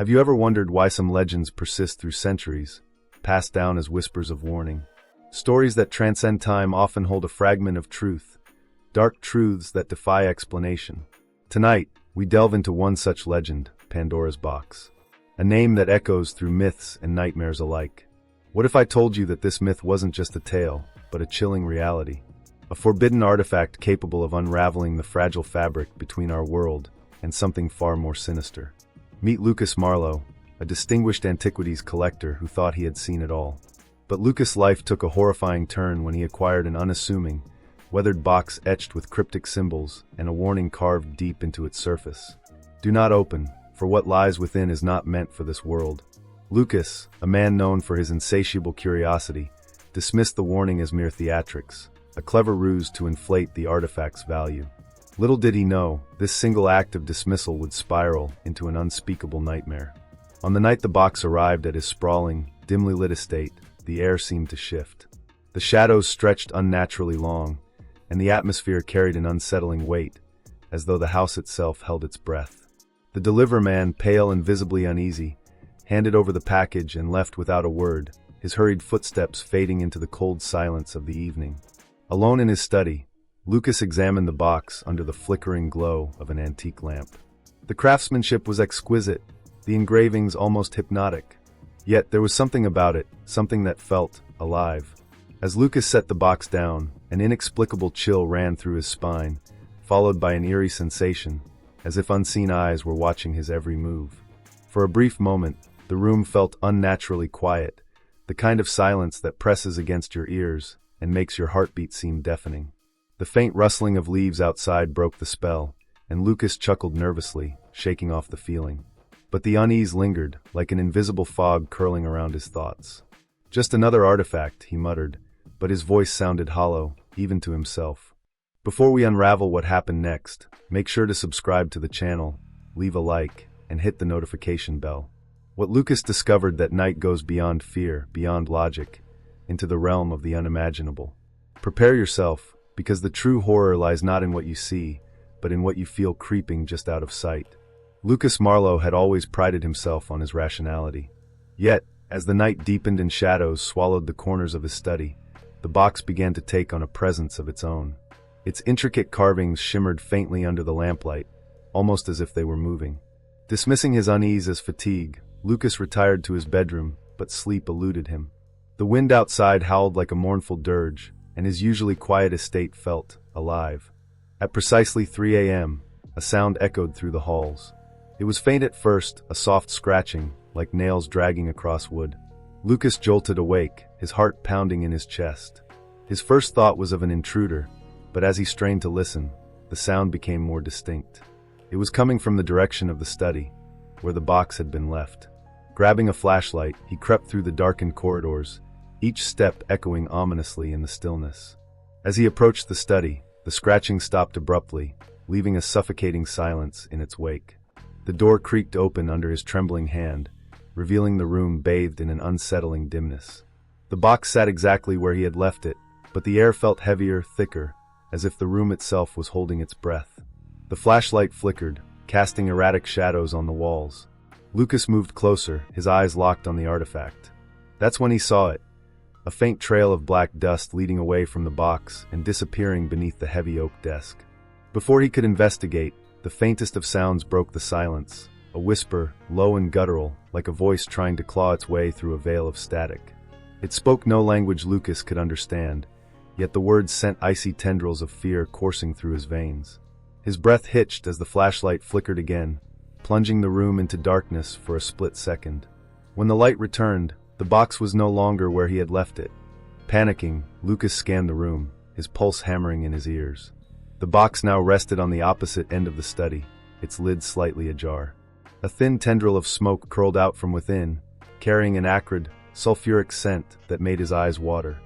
Have you ever wondered why some legends persist through centuries, passed down as whispers of warning? Stories that transcend time often hold a fragment of truth, dark truths that defy explanation. Tonight, we delve into one such legend, Pandora's box. A name that echoes through myths and nightmares alike. What if I told you that this myth wasn't just a tale, but a chilling reality? A forbidden artifact capable of unraveling the fragile fabric between our world and something far more sinister. Meet Lucas Marlowe, a distinguished antiquities collector who thought he had seen it all. But Lucas' life took a horrifying turn when he acquired an unassuming, weathered box etched with cryptic symbols and a warning carved deep into its surface. Do not open, for what lies within is not meant for this world. Lucas, a man known for his insatiable curiosity, dismissed the warning as mere theatrics, a clever ruse to inflate the artifact's value. Little did he know, this single act of dismissal would spiral into an unspeakable nightmare. On the night the box arrived at his sprawling, dimly lit estate, the air seemed to shift. The shadows stretched unnaturally long, and the atmosphere carried an unsettling weight, as though the house itself held its breath. The delivery man, pale and visibly uneasy, handed over the package and left without a word, his hurried footsteps fading into the cold silence of the evening. Alone in his study, Lucas examined the box under the flickering glow of an antique lamp. The craftsmanship was exquisite, the engravings almost hypnotic. Yet there was something about it, something that felt alive. As Lucas set the box down, an inexplicable chill ran through his spine, followed by an eerie sensation, as if unseen eyes were watching his every move. For a brief moment, the room felt unnaturally quiet, the kind of silence that presses against your ears and makes your heartbeat seem deafening. The faint rustling of leaves outside broke the spell, and Lucas chuckled nervously, shaking off the feeling. But the unease lingered, like an invisible fog curling around his thoughts. Just another artifact, he muttered, but his voice sounded hollow, even to himself. Before we unravel what happened next, make sure to subscribe to the channel, leave a like, and hit the notification bell. What Lucas discovered that night goes beyond fear, beyond logic, into the realm of the unimaginable. Prepare yourself, because the true horror lies not in what you see, but in what you feel creeping just out of sight. Lucas Marlowe had always prided himself on his rationality. Yet, as the night deepened and shadows swallowed the corners of his study, the box began to take on a presence of its own. Its intricate carvings shimmered faintly under the lamplight, almost as if they were moving. Dismissing his unease as fatigue, Lucas retired to his bedroom, but sleep eluded him. The wind outside howled like a mournful dirge, and his usually quiet estate felt alive. At precisely 3 a.m., a sound echoed through the halls. It was faint at first, a soft scratching, like nails dragging across wood. Lucas jolted awake, his heart pounding in his chest. His first thought was of an intruder, but as he strained to listen, the sound became more distinct. It was coming from the direction of the study, where the box had been left. Grabbing a flashlight, he crept through the darkened corridors, each step echoing ominously in the stillness. As he approached the study, the scratching stopped abruptly, leaving a suffocating silence in its wake. The door creaked open under his trembling hand, revealing the room bathed in an unsettling dimness. The box sat exactly where he had left it, but the air felt heavier, thicker, as if the room itself was holding its breath. The flashlight flickered, casting erratic shadows on the walls. Lucas moved closer, his eyes locked on the artifact. That's when he saw it, a faint trail of black dust leading away from the box and disappearing beneath the heavy oak desk. Before he could investigate, the faintest of sounds broke the silence, a whisper, low and guttural, like a voice trying to claw its way through a veil of static. It spoke no language Lucas could understand, yet the words sent icy tendrils of fear coursing through his veins. His breath hitched as the flashlight flickered again, plunging the room into darkness for a split second. When the light returned, the box was no longer where he had left it. Panicking, Lucas scanned the room, his pulse hammering in his ears. The box now rested on the opposite end of the study, its lid slightly ajar. A thin tendril of smoke curled out from within, carrying an acrid, sulfuric scent that made his eyes water.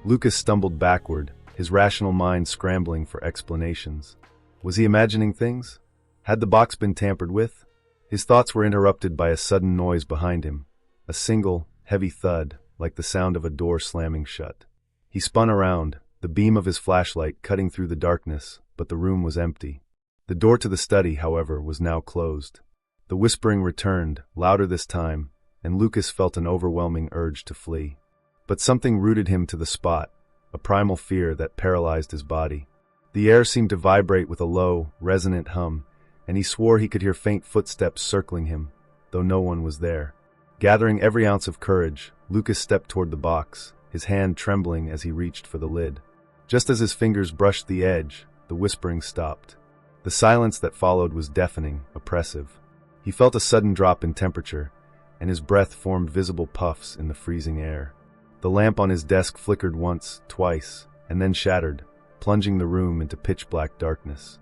Lucas stumbled backward, his rational mind scrambling for explanations. Was he imagining things? Had the box been tampered with? His thoughts were interrupted by a sudden noise behind him, a single, heavy thud, like the sound of a door slamming shut. He spun around, the beam of his flashlight cutting through the darkness, but the room was empty. The door to the study, however, was now closed. The whispering returned, louder this time, and Lucas felt an overwhelming urge to flee. But something rooted him to the spot, a primal fear that paralyzed his body. The air seemed to vibrate with a low, resonant hum, and he swore he could hear faint footsteps circling him, though no one was there. Gathering every ounce of courage, Lucas stepped toward the box, his hand trembling as he reached for the lid. Just as his fingers brushed the edge, the whispering stopped. The silence that followed was deafening, oppressive. He felt a sudden drop in temperature, and his breath formed visible puffs in the freezing air. The lamp on his desk flickered once, twice, and then shattered, plunging the room into pitch-black darkness.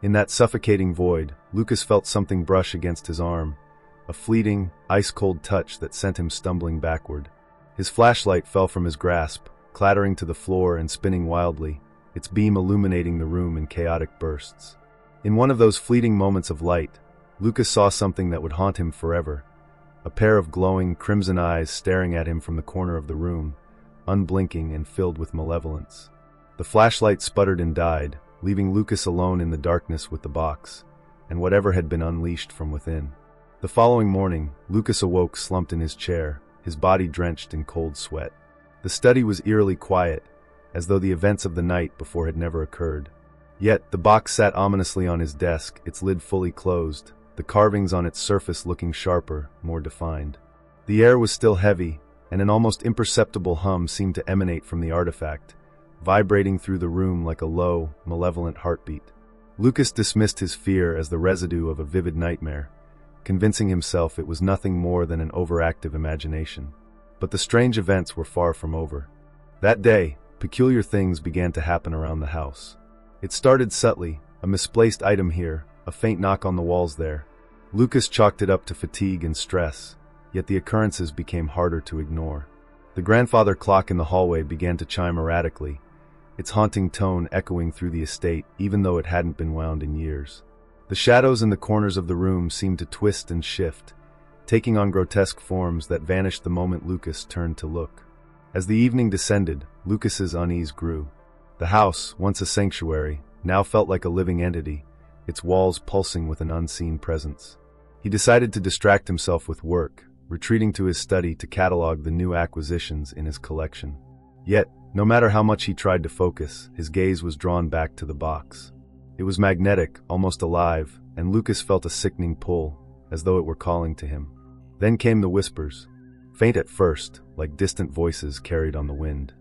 In that suffocating void, Lucas felt something brush against his arm, a fleeting, ice-cold touch that sent him stumbling backward. His flashlight fell from his grasp, clattering to the floor and spinning wildly, its beam illuminating the room in chaotic bursts. In one of those fleeting moments of light, Lucas saw something that would haunt him forever, a pair of glowing, crimson eyes staring at him from the corner of the room, unblinking and filled with malevolence. The flashlight sputtered and died, leaving Lucas alone in the darkness with the box, and whatever had been unleashed from within. The following morning, Lucas awoke slumped in his chair, his body drenched in cold sweat. The study was eerily quiet, as though the events of the night before had never occurred. Yet, the box sat ominously on his desk, its lid fully closed, the carvings on its surface looking sharper, more defined. The air was still heavy, and an almost imperceptible hum seemed to emanate from the artifact, vibrating through the room like a low, malevolent heartbeat. Lucas dismissed his fear as the residue of a vivid nightmare, convincing himself it was nothing more than an overactive imagination. But the strange events were far from over. That day, peculiar things began to happen around the house. It started subtly, a misplaced item here, a faint knock on the walls there. Lucas chalked it up to fatigue and stress, yet the occurrences became harder to ignore. The grandfather clock in the hallway began to chime erratically, its haunting tone echoing through the estate even though it hadn't been wound in years. The shadows in the corners of the room seemed to twist and shift, taking on grotesque forms that vanished the moment Lucas turned to look. As the evening descended, Lucas's unease grew. The house, once a sanctuary, now felt like a living entity, its walls pulsing with an unseen presence. He decided to distract himself with work, retreating to his study to catalog the new acquisitions in his collection. Yet, no matter how much he tried to focus, his gaze was drawn back to the box. It was magnetic, almost alive, and Lucas felt a sickening pull, as though it were calling to him. Then came the whispers, faint at first, like distant voices carried on the wind.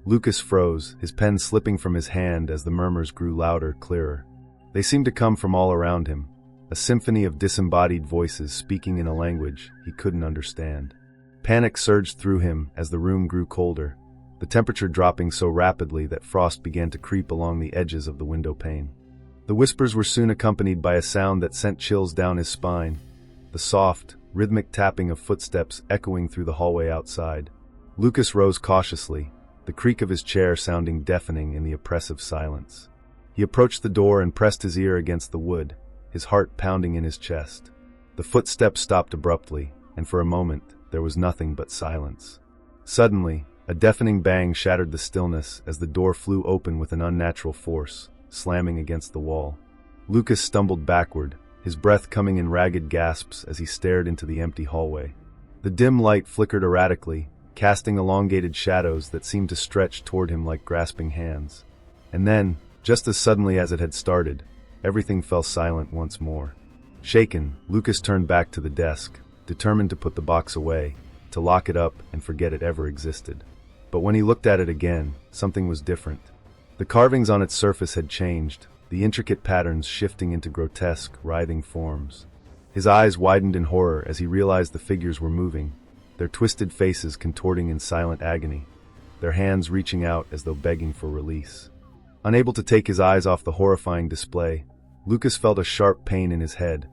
Lucas froze, his pen slipping from his hand as the murmurs grew louder, clearer. They seemed to come from all around him, a symphony of disembodied voices speaking in a language he couldn't understand. Panic surged through him as the room grew colder, the temperature dropping so rapidly that frost began to creep along the edges of the window pane. The whispers were soon accompanied by a sound that sent chills down his spine, the soft, rhythmic tapping of footsteps echoing through the hallway outside. Lucas rose cautiously, the creak of his chair sounding deafening in the oppressive silence. He approached the door and pressed his ear against the wood, his heart pounding in his chest. The footsteps stopped abruptly, and for a moment there was nothing but silence. Suddenly, a deafening bang shattered the stillness as the door flew open with an unnatural force, slamming against the wall. Lucas stumbled backward, his breath coming in ragged gasps as he stared into the empty hallway. The dim light flickered erratically, casting elongated shadows that seemed to stretch toward him like grasping hands. And then, just as suddenly as it had started, everything fell silent once more. Shaken, Lucas turned back to the desk, determined to put the box away, to lock it up and forget it ever existed. But when he looked at it again, something was different. The carvings on its surface had changed, the intricate patterns shifting into grotesque, writhing forms. His eyes widened in horror as he realized the figures were moving, their twisted faces contorting in silent agony, their hands reaching out as though begging for release. Unable to take his eyes off the horrifying display, Lucas felt a sharp pain in his head,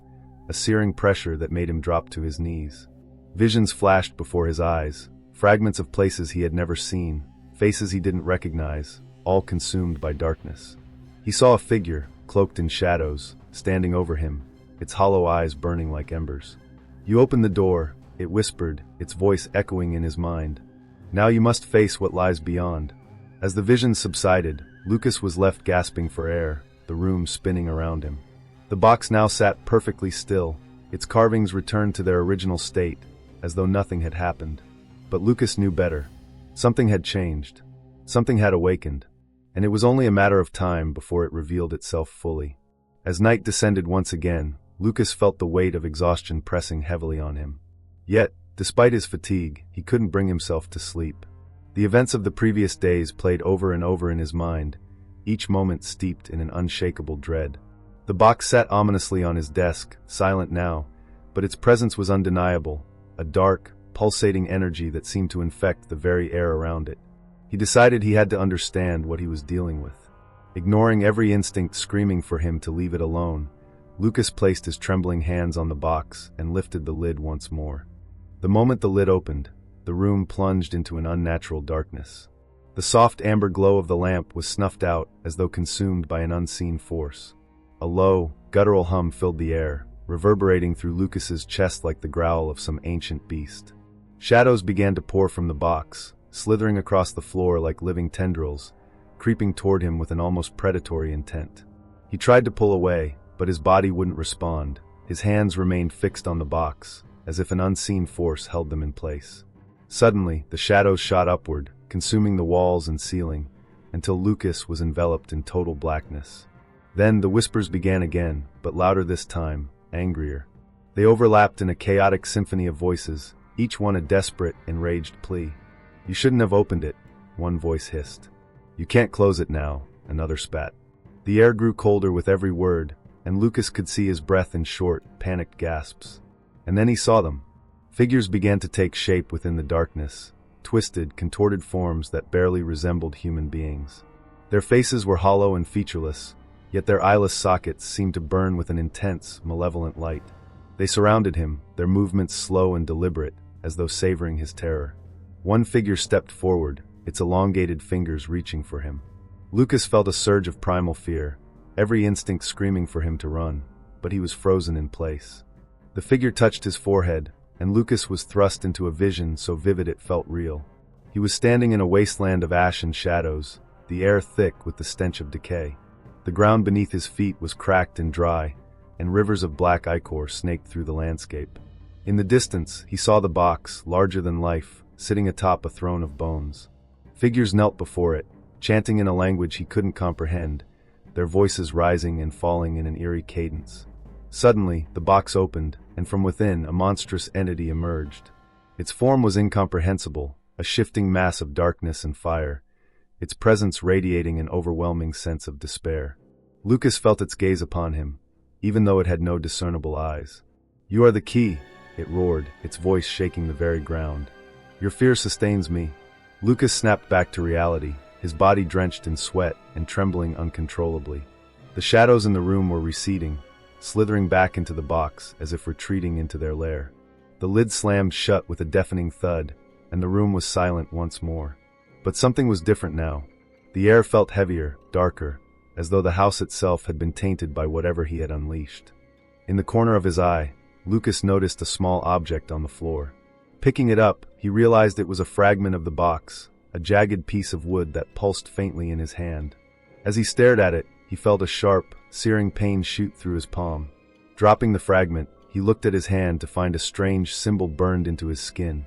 a searing pressure that made him drop to his knees. Visions flashed before his eyes, fragments of places he had never seen, faces he didn't recognize, all consumed by darkness. He saw a figure, cloaked in shadows, standing over him, its hollow eyes burning like embers. "You opened the door," it whispered, its voice echoing in his mind. "Now you must face what lies beyond." As the vision subsided, Lucas was left gasping for air, the room spinning around him. The box now sat perfectly still, Its carvings returned to their original state, as though nothing had happened. But Lucas knew better. Something had changed. Something had awakened. And it was only a matter of time before it revealed itself fully. As night descended once again, Lucas felt the weight of exhaustion pressing heavily on him. Yet, despite his fatigue, he couldn't bring himself to sleep. The events of the previous days played over and over in his mind, each moment steeped in an unshakable dread. The box sat ominously on his desk, silent now, but its presence was undeniable, a dark, pulsating energy that seemed to infect the very air around it. He decided he had to understand what he was dealing with. Ignoring every instinct screaming for him to leave it alone, Lucas placed his trembling hands on the box and lifted the lid once more. The moment the lid opened, the room plunged into an unnatural darkness. The soft amber glow of the lamp was snuffed out as though consumed by an unseen force. A low, guttural hum filled the air, reverberating through Lucas's chest like the growl of some ancient beast. Shadows began to pour from the box, slithering across the floor like living tendrils, creeping toward him with an almost predatory intent. He tried to pull away, but his body wouldn't respond. His hands remained fixed on the box, as if an unseen force held them in place. Suddenly, the shadows shot upward, consuming the walls and ceiling, until Lucas was enveloped in total blackness. Then the whispers began again, but louder this time, angrier. They overlapped in a chaotic symphony of voices, each one a desperate, enraged plea. "You shouldn't have opened it," one voice hissed. "You can't close it now," another spat. The air grew colder with every word, and Lucas could see his breath in short, panicked gasps. And then he saw them. Figures began to take shape within the darkness, twisted, contorted forms that barely resembled human beings. Their faces were hollow and featureless, yet their eyeless sockets seemed to burn with an intense, malevolent light. They surrounded him, their movements slow and deliberate, as though savoring his terror. One figure stepped forward, its elongated fingers reaching for him. Lucas felt a surge of primal fear, every instinct screaming for him to run, but he was frozen in place. The figure touched his forehead, and Lucas was thrust into a vision so vivid it felt real. He was standing in a wasteland of ash and shadows, the air thick with the stench of decay. The ground beneath his feet was cracked and dry, and rivers of black ichor snaked through the landscape. In the distance, he saw the box, larger than life, sitting atop a throne of bones. Figures knelt before it, chanting in a language he couldn't comprehend, their voices rising and falling in an eerie cadence. Suddenly, the box opened, and from within, a monstrous entity emerged. Its form was incomprehensible, a shifting mass of darkness and fire, its presence radiating an overwhelming sense of despair. Lucas felt its gaze upon him, even though it had no discernible eyes. "You are the key," it roared, its voice shaking the very ground. "Your fear sustains me." Lucas snapped back to reality, his body drenched in sweat and trembling uncontrollably. The shadows in the room were receding, slithering back into the box as if retreating into their lair. The lid slammed shut with a deafening thud, and the room was silent once more. But something was different now. The air felt heavier, darker, as though the house itself had been tainted by whatever he had unleashed. In the corner of his eye, Lucas noticed a small object on the floor. Picking it up, he realized it was a fragment of the box, a jagged piece of wood that pulsed faintly in his hand. As he stared at it, he felt a sharp, searing pain shoot through his palm. Dropping the fragment, he looked at his hand to find a strange symbol burned into his skin,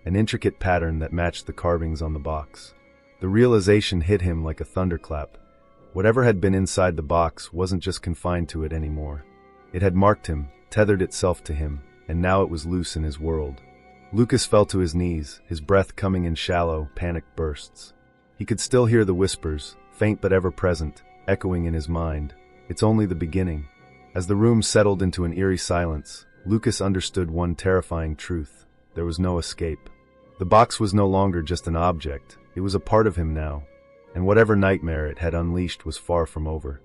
an intricate pattern that matched the carvings on the box. The realization hit him like a thunderclap. Whatever had been inside the box wasn't just confined to it anymore. It had marked him, tethered itself to him, and now it was loose in his world. Lucas fell to his knees, his breath coming in shallow, panicked bursts. He could still hear the whispers, faint but ever present, echoing in his mind. "It's only the beginning." As the room settled into an eerie silence, Lucas understood one terrifying truth. There was no escape. The box was no longer just an object, it was a part of him now, and whatever nightmare it had unleashed was far from over.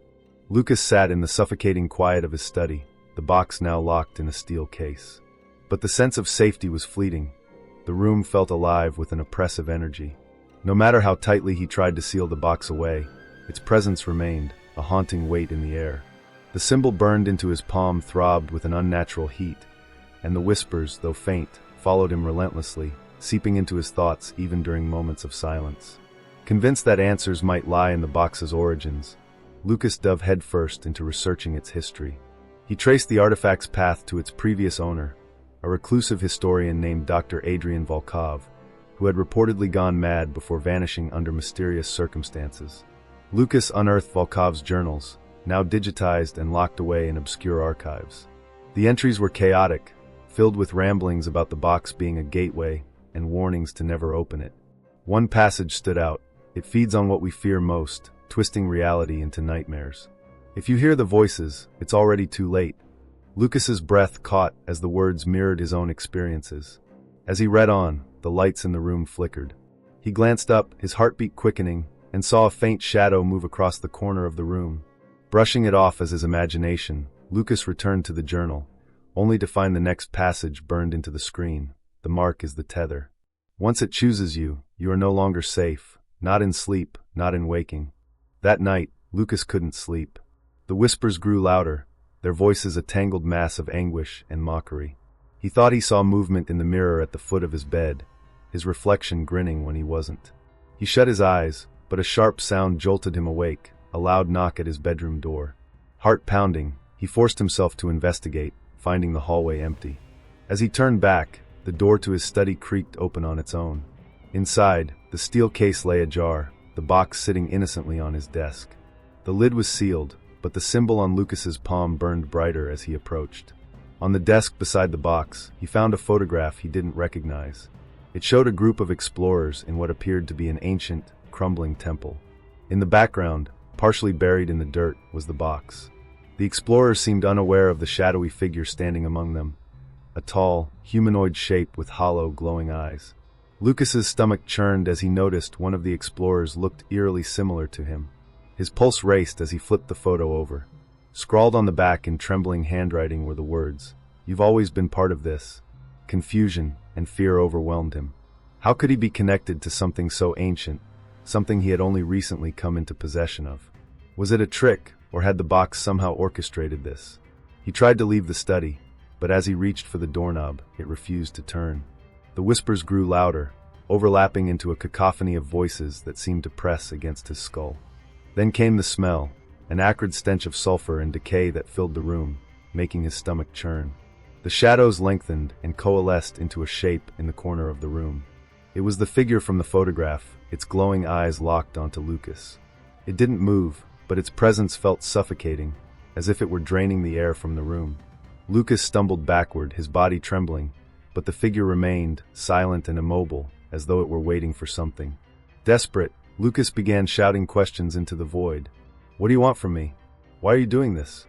Lucas sat in the suffocating quiet of his study, the box now locked in a steel case. But the sense of safety was fleeting. The room felt alive with an oppressive energy. No matter how tightly he tried to seal the box away, its presence remained, a haunting weight in the air. The symbol burned into his palm throbbed with an unnatural heat, and the whispers, though faint, followed him relentlessly, seeping into his thoughts even during moments of silence. Convinced that answers might lie in the box's origins, Lucas dove headfirst into researching its history. He traced the artifact's path to its previous owner, a reclusive historian named Dr. Adrian Volkov, who had reportedly gone mad before vanishing under mysterious circumstances. Lucas unearthed Volkov's journals, now digitized and locked away in obscure archives. The entries were chaotic, filled with ramblings about the box being a gateway and warnings to never open it. One passage stood out. It feeds on what we fear most, twisting reality into nightmares. If you hear the voices, it's already too late. Lucas's breath caught as the words mirrored his own experiences. As he read on, the lights in the room flickered. He glanced up, his heartbeat quickening, and saw a faint shadow move across the corner of the room. Brushing it off as his imagination, Lucas returned to the journal, only to find the next passage burned into the screen. The mark is the tether. Once it chooses you, you are no longer safe, not in sleep, not in waking. That night, Lucas couldn't sleep. The whispers grew louder, their voices a tangled mass of anguish and mockery. He thought he saw movement in the mirror at the foot of his bed, his reflection grinning when he wasn't. He shut his eyes, but a sharp sound jolted him awake, a loud knock at his bedroom door. Heart pounding, he forced himself to investigate, finding the hallway empty. As he turned back, the door to his study creaked open on its own. Inside, the steel case lay ajar, the box sitting innocently on his desk. The lid was sealed, but the symbol on Lucas's palm burned brighter as he approached. On the desk beside the box, he found a photograph he didn't recognize. It showed a group of explorers in what appeared to be an ancient, crumbling temple. In the background, partially buried in the dirt, was the box. The explorers seemed unaware of the shadowy figure standing among them, a tall, humanoid shape with hollow, glowing eyes. Lucas's stomach churned as he noticed one of the explorers looked eerily similar to him. His pulse raced as he flipped the photo over. Scrawled on the back in trembling handwriting were the words, "You've always been part of this." Confusion and fear overwhelmed him. How could he be connected to something so ancient, something he had only recently come into possession of? Was it a trick, or had the box somehow orchestrated this? He tried to leave the study, but as he reached for the doorknob, it refused to turn. The whispers grew louder, overlapping into a cacophony of voices that seemed to press against his skull. Then came the smell, an acrid stench of sulfur and decay that filled the room, making his stomach churn. The shadows lengthened and coalesced into a shape in the corner of the room. It was the figure from the photograph, its glowing eyes locked onto Lucas. It didn't move, but its presence felt suffocating, as if it were draining the air from the room. Lucas stumbled backward, his body trembling, but the figure remained, silent and immobile, as though it were waiting for something. Desperate, Lucas began shouting questions into the void. "What do you want from me? Why are you doing this?"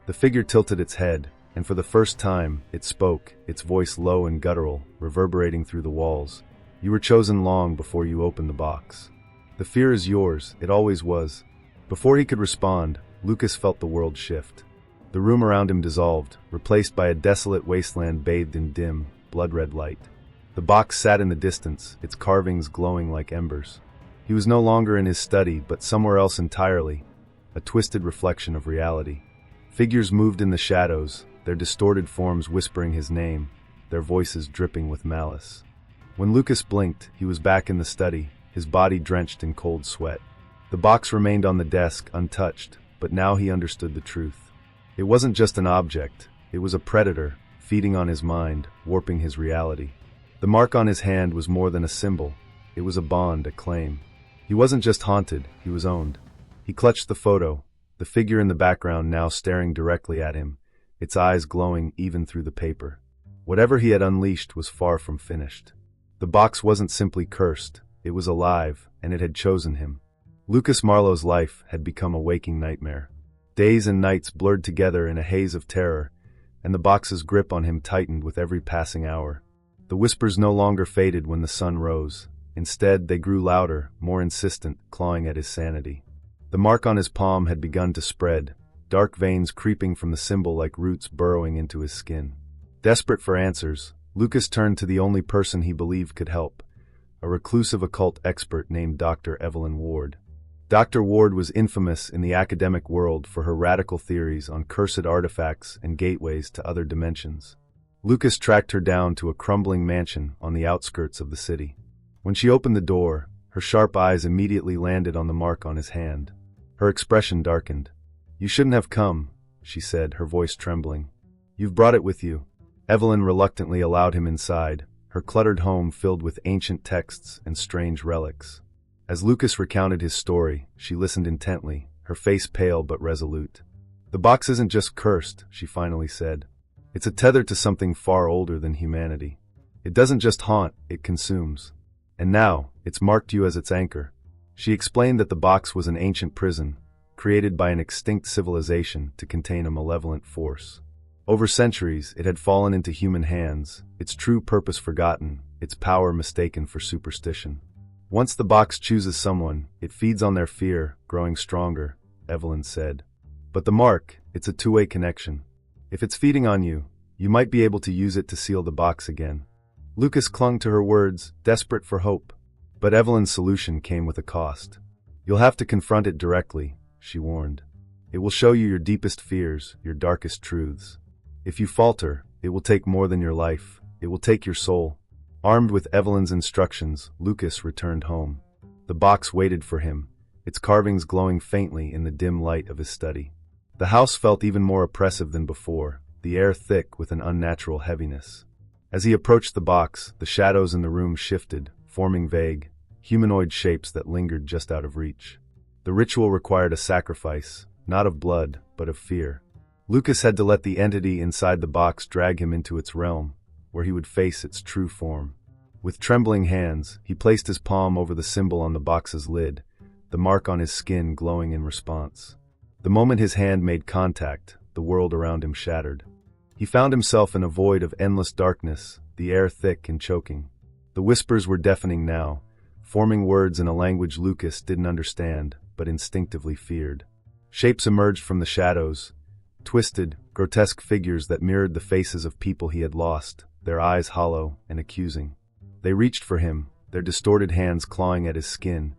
The figure tilted its head, and for the first time, it spoke, its voice low and guttural, reverberating through the walls. "You were chosen long before you opened the box. The fear is yours, it always was." Before he could respond, Lucas felt the world shift. The room around him dissolved, replaced by a desolate wasteland bathed in dim, blood-red light. The box sat in the distance, its carvings glowing like embers. He was no longer in his study, but somewhere else entirely, a twisted reflection of reality. Figures moved in the shadows, their distorted forms whispering his name, their voices dripping with malice. When Lucas blinked, he was back in the study, his body drenched in cold sweat. The box remained on the desk, untouched, but now he understood the truth. It wasn't just an object, it was a predator, feeding on his mind, warping his reality. The mark on his hand was more than a symbol, it was a bond, a claim. He wasn't just haunted, he was owned. He clutched the photo, the figure in the background now staring directly at him, its eyes glowing even through the paper. Whatever he had unleashed was far from finished. The box wasn't simply cursed, it was alive, and it had chosen him. Lucas Marlowe's life had become a waking nightmare. Days and nights blurred together in a haze of terror, and the box's grip on him tightened with every passing hour. The whispers no longer faded when the sun rose. Instead, they grew louder, more insistent, clawing at his sanity. The mark on his palm had begun to spread, dark veins creeping from the symbol like roots burrowing into his skin. Desperate for answers, Lucas turned to the only person he believed could help, a reclusive occult expert named Dr. Evelyn Ward. Dr. Ward was infamous in the academic world for her radical theories on cursed artifacts and gateways to other dimensions. Lucas tracked her down to a crumbling mansion on the outskirts of the city. When she opened the door, her sharp eyes immediately landed on the mark on his hand. Her expression darkened. "You shouldn't have come," she said, her voice trembling. "You've brought it with you." Evelyn reluctantly allowed him inside, her cluttered home filled with ancient texts and strange relics. As Lucas recounted his story, she listened intently, her face pale but resolute. "The box isn't just cursed," she finally said. "It's a tether to something far older than humanity. It doesn't just haunt, it consumes. And now, it's marked you as its anchor." She explained that the box was an ancient prison, created by an extinct civilization to contain a malevolent force. Over centuries, it had fallen into human hands, its true purpose forgotten, its power mistaken for superstition. "Once the box chooses someone, it feeds on their fear, growing stronger," Evelyn said. "But the mark, it's a two-way connection. If it's feeding on you, you might be able to use it to seal the box again." Lucas clung to her words, desperate for hope. But Evelyn's solution came with a cost. "You'll have to confront it directly," she warned. "It will show you your deepest fears, your darkest truths. If you falter, it will take more than your life. It will take your soul." Armed with Evelyn's instructions, Lucas returned home. The box waited for him, its carvings glowing faintly in the dim light of his study. The house felt even more oppressive than before, the air thick with an unnatural heaviness. As he approached the box, the shadows in the room shifted, forming vague, humanoid shapes that lingered just out of reach. The ritual required a sacrifice, not of blood, but of fear. Lucas had to let the entity inside the box drag him into its realm, where he would face its true form. With trembling hands, he placed his palm over the symbol on the box's lid, the mark on his skin glowing in response. The moment his hand made contact, the world around him shattered. He found himself in a void of endless darkness, the air thick and choking. The whispers were deafening now, forming words in a language Lucas didn't understand, but instinctively feared. Shapes emerged from the shadows, twisted, grotesque figures that mirrored the faces of people he had lost, their eyes hollow and accusing. They reached for him, their distorted hands clawing at his skin,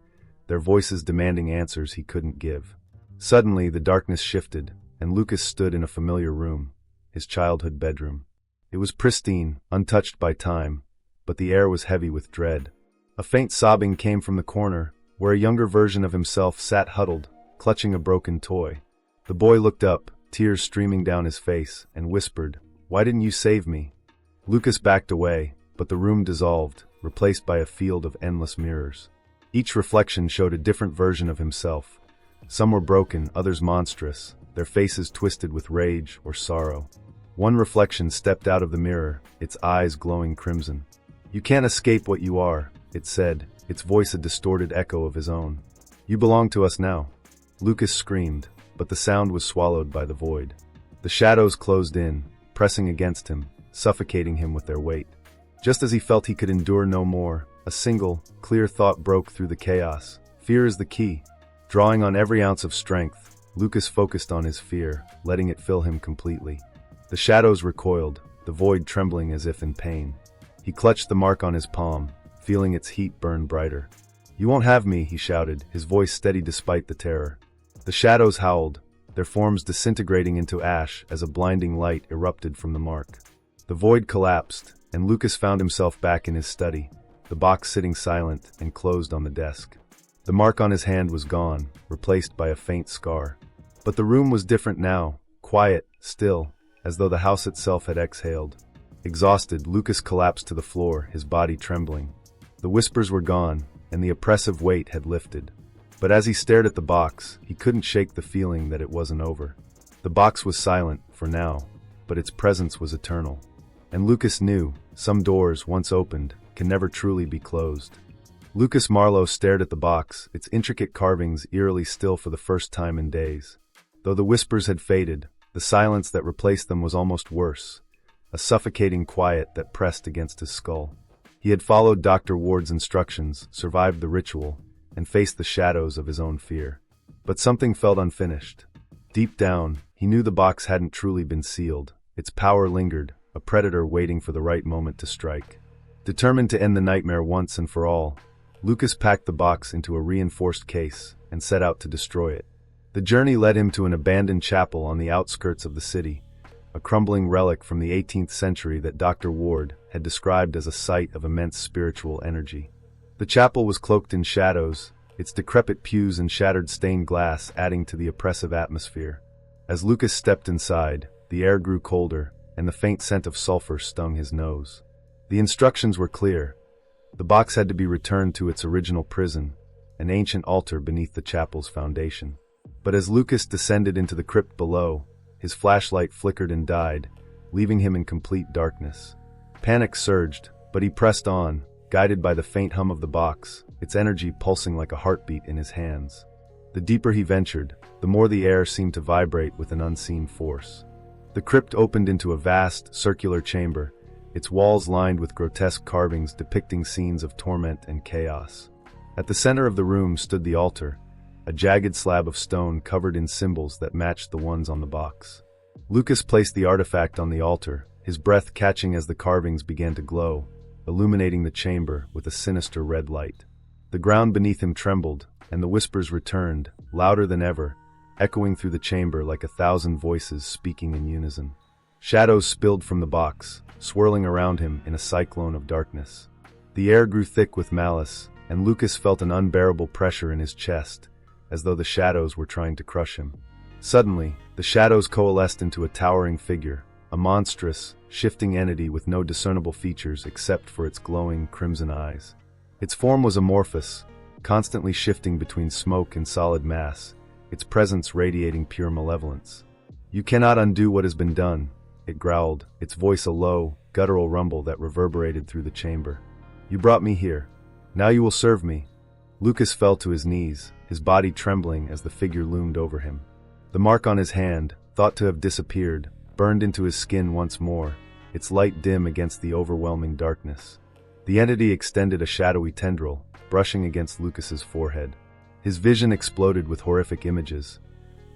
their voices demanding answers he couldn't give. Suddenly, the darkness shifted, and Lucas stood in a familiar room, his childhood bedroom. It was pristine, untouched by time, but the air was heavy with dread. A faint sobbing came from the corner, where a younger version of himself sat huddled, clutching a broken toy. The boy looked up, tears streaming down his face, and whispered, "Why didn't you save me?" Lucas backed away, but the room dissolved, replaced by a field of endless mirrors. Each reflection showed a different version of himself. Some were broken, others monstrous, their faces twisted with rage or sorrow. One reflection stepped out of the mirror, its eyes glowing crimson. "You can't escape what you are," it said, its voice a distorted echo of his own. "You belong to us now." Lucas screamed, but the sound was swallowed by the void. The shadows closed in, pressing against him, suffocating him with their weight. Just as he felt he could endure no more, a single, clear thought broke through the chaos. Fear is the key. Drawing on every ounce of strength, Lucas focused on his fear, letting it fill him completely. The shadows recoiled, the void trembling as if in pain. He clutched the mark on his palm, feeling its heat burn brighter. "You won't have me," he shouted, his voice steady despite the terror. The shadows howled, their forms disintegrating into ash as a blinding light erupted from the mark. The void collapsed, and Lucas found himself back in his study, the box sitting silent and closed on the desk. The mark on his hand was gone, replaced by a faint scar. But the room was different now, quiet, still, as though the house itself had exhaled. Exhausted, Lucas collapsed to the floor, his body trembling. The whispers were gone, and the oppressive weight had lifted. But as he stared at the box, he couldn't shake the feeling that it wasn't over. The box was silent, for now, but its presence was eternal. And Lucas knew, some doors, once opened, can never truly be closed. Lucas Marlowe stared at the box, its intricate carvings eerily still for the first time in days. Though the whispers had faded, the silence that replaced them was almost worse, a suffocating quiet that pressed against his skull. He had followed Dr. Ward's instructions, survived the ritual, and faced the shadows of his own fear. But something felt unfinished. Deep down, he knew the box hadn't truly been sealed. Its power lingered, a predator waiting for the right moment to strike. Determined to end the nightmare once and for all, Lucas packed the box into a reinforced case and set out to destroy it. The journey led him to an abandoned chapel on the outskirts of the city, a crumbling relic from the 18th century that Dr. Ward had described as a site of immense spiritual energy. The chapel was cloaked in shadows, its decrepit pews and shattered stained glass adding to the oppressive atmosphere. As Lucas stepped inside, the air grew colder, and the faint scent of sulfur stung his nose. The instructions were clear. The box had to be returned to its original prison, an ancient altar beneath the chapel's foundation. But as Lucas descended into the crypt below, his flashlight flickered and died, leaving him in complete darkness. Panic surged, but he pressed on, guided by the faint hum of the box, its energy pulsing like a heartbeat in his hands. The deeper he ventured, the more the air seemed to vibrate with an unseen force. The crypt opened into a vast, circular chamber, its walls lined with grotesque carvings depicting scenes of torment and chaos. At the center of the room stood the altar, a jagged slab of stone covered in symbols that matched the ones on the box. Lucas placed the artifact on the altar, his breath catching as the carvings began to glow, illuminating the chamber with a sinister red light. The ground beneath him trembled, and the whispers returned, louder than ever, echoing through the chamber like 1,000 voices speaking in unison. Shadows spilled from the box, swirling around him in a cyclone of darkness. The air grew thick with malice, and Lucas felt an unbearable pressure in his chest, as though the shadows were trying to crush him. Suddenly, the shadows coalesced into a towering figure, a monstrous, shifting entity with no discernible features except for its glowing crimson eyes. Its form was amorphous, constantly shifting between smoke and solid mass, its presence radiating pure malevolence. "You cannot undo what has been done," it growled, its voice a low, guttural rumble that reverberated through the chamber. "You brought me here. Now you will serve me." Lucas fell to his knees, his body trembling as the figure loomed over him. The mark on his hand, thought to have disappeared, burned into his skin once more, its light dim against the overwhelming darkness. The entity extended a shadowy tendril, brushing against Lucas's forehead. His vision exploded with horrific images,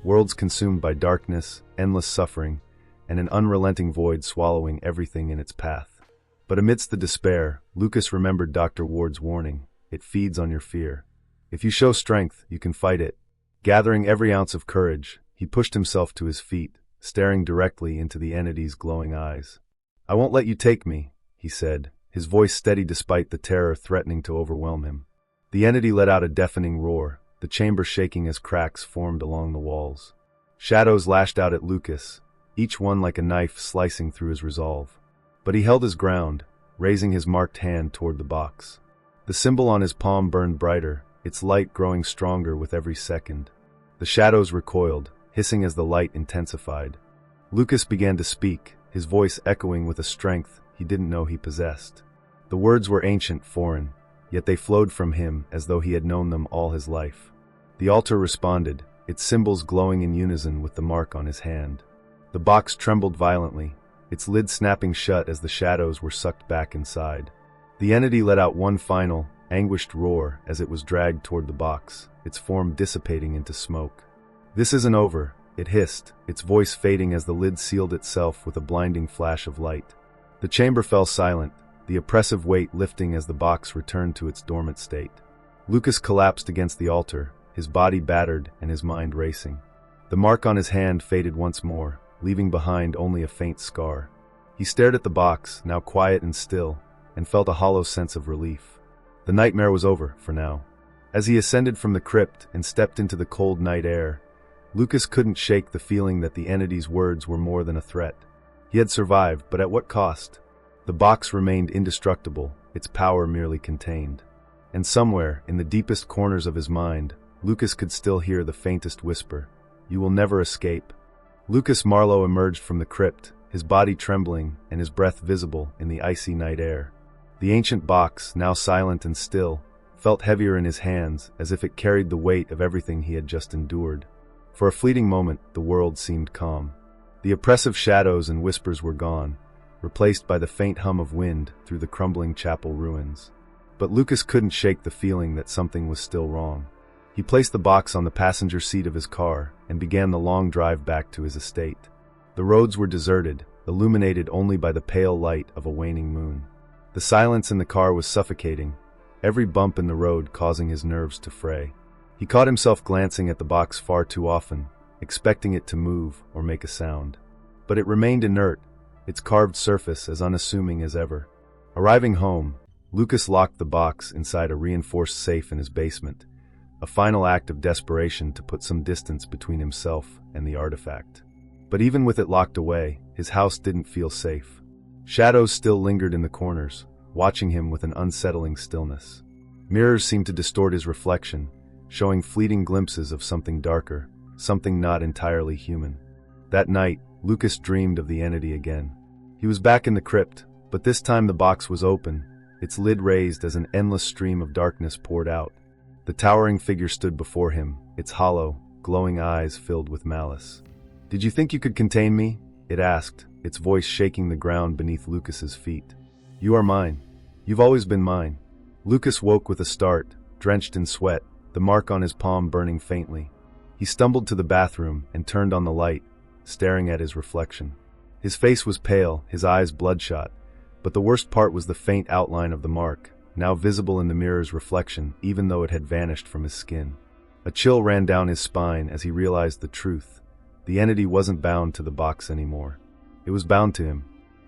worlds consumed by darkness, endless suffering, and an unrelenting void swallowing everything in its path. But amidst the despair, Lucas remembered Dr. Ward's warning: "It feeds on your fear. If you show strength, you can fight it." Gathering every ounce of courage, he pushed himself to his feet, staring directly into the entity's glowing eyes. "I won't let you take me," he said, his voice steady despite the terror threatening to overwhelm him. The entity let out a deafening roar, the chamber shaking as cracks formed along the walls. Shadows lashed out at Lucas, each one like a knife slicing through his resolve. But he held his ground, raising his marked hand toward the box. The symbol on his palm burned brighter, its light growing stronger with every second. The shadows recoiled, hissing as the light intensified. Lucas began to speak, his voice echoing with a strength he didn't know he possessed. The words were ancient, foreign, yet they flowed from him as though he had known them all his life. The altar responded, its symbols glowing in unison with the mark on his hand. The box trembled violently, its lid snapping shut as the shadows were sucked back inside. The entity let out one final, anguished roar as it was dragged toward the box, its form dissipating into smoke. "This isn't over," it hissed, its voice fading as the lid sealed itself with a blinding flash of light. The chamber fell silent, the oppressive weight lifting as the box returned to its dormant state. Lucas collapsed against the altar, his body battered and his mind racing. The mark on his hand faded once more, leaving behind only a faint scar. He stared at the box, now quiet and still, and felt a hollow sense of relief. The nightmare was over, for now. As he ascended from the crypt and stepped into the cold night air, Lucas couldn't shake the feeling that the entity's words were more than a threat. He had survived, but at what cost? The box remained indestructible, its power merely contained. And somewhere, in the deepest corners of his mind, Lucas could still hear the faintest whisper: "You will never escape." Lucas Marlowe emerged from the crypt, his body trembling and his breath visible in the icy night air. The ancient box, now silent and still, felt heavier in his hands, as if it carried the weight of everything he had just endured. For a fleeting moment, the world seemed calm. The oppressive shadows and whispers were gone, replaced by the faint hum of wind through the crumbling chapel ruins. But Lucas couldn't shake the feeling that something was still wrong. He placed the box on the passenger seat of his car and began the long drive back to his estate. The roads were deserted, illuminated only by the pale light of a waning moon. The silence in the car was suffocating, every bump in the road causing his nerves to fray. He caught himself glancing at the box far too often, expecting it to move or make a sound. But it remained inert, its carved surface as unassuming as ever. Arriving home, Lucas locked the box inside a reinforced safe in his basement, a final act of desperation to put some distance between himself and the artifact. But even with it locked away, his house didn't feel safe. Shadows still lingered in the corners, watching him with an unsettling stillness. Mirrors seemed to distort his reflection, showing fleeting glimpses of something darker, something not entirely human. That night, Lucas dreamed of the entity again. He was back in the crypt, but this time the box was open, its lid raised as an endless stream of darkness poured out. The towering figure stood before him, its hollow, glowing eyes filled with malice. "Did you think you could contain me?" it asked, its voice shaking the ground beneath Lucas's feet. "You are mine. You've always been mine." Lucas woke with a start, drenched in sweat, the mark on his palm burning faintly. He stumbled to the bathroom and turned on the light, staring at his reflection. His face was pale, his eyes bloodshot, but the worst part was the faint outline of the mark, now visible in the mirror's reflection even though it had vanished from his skin. A chill ran down his spine as he realized the truth. The entity wasn't bound to the box anymore. It was bound to him.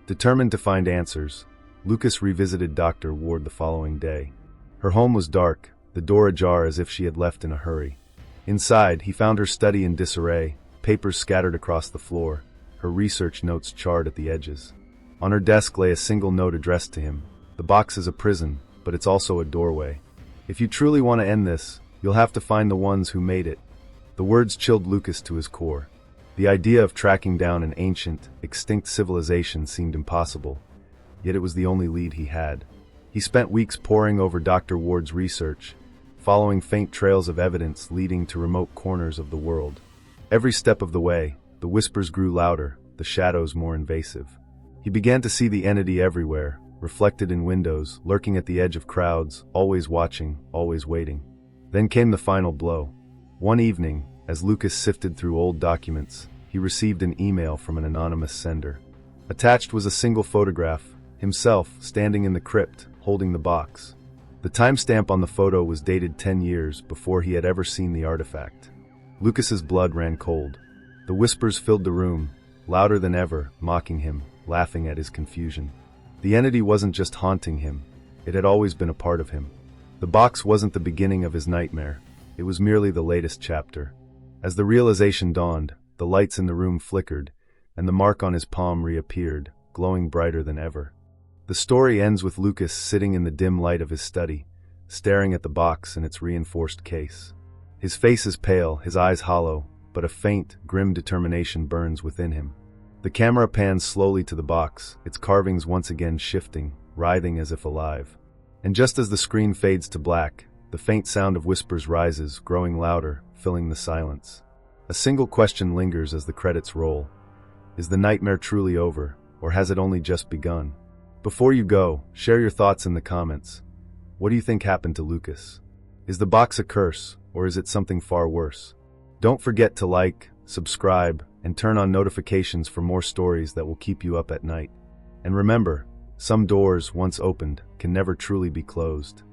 Determined to find answers, Lucas revisited Dr. Ward the following day. Her home was dark, the door ajar as if she had left in a hurry. Inside, he found her study in disarray, papers scattered across the floor, her research notes charred at the edges. On her desk lay a single note addressed to him. "The box is a prison, but it's also a doorway. If you truly want to end this, you'll have to find the ones who made it." The words chilled Lucas to his core. The idea of tracking down an ancient, extinct civilization seemed impossible, yet it was the only lead he had. He spent weeks poring over Dr. Ward's research, following faint trails of evidence leading to remote corners of the world. Every step of the way, the whispers grew louder, the shadows more invasive. He began to see the entity everywhere, reflected in windows, lurking at the edge of crowds, always watching, always waiting. Then came the final blow. One evening, as Lucas sifted through old documents, he received an email from an anonymous sender. Attached was a single photograph, himself standing in the crypt, holding the box. The timestamp on the photo was dated 10 years before he had ever seen the artifact. Lucas's blood ran cold. The whispers filled the room, louder than ever, mocking him, laughing at his confusion. The entity wasn't just haunting him, it had always been a part of him. The box wasn't the beginning of his nightmare, it was merely the latest chapter. As the realization dawned, the lights in the room flickered, and the mark on his palm reappeared, glowing brighter than ever. The story ends with Lucas sitting in the dim light of his study, staring at the box in its reinforced case. His face is pale, his eyes hollow, but a faint, grim determination burns within him. The camera pans slowly to the box, its carvings once again shifting, writhing as if alive. And just as the screen fades to black, the faint sound of whispers rises, growing louder, filling the silence. A single question lingers as the credits roll. Is the nightmare truly over, or has it only just begun? Before you go, share your thoughts in the comments. What do you think happened to Lucas? Is the box a curse, or is it something far worse? Don't forget to like, subscribe, and turn on notifications for more stories that will keep you up at night. And remember, some doors, once opened, can never truly be closed.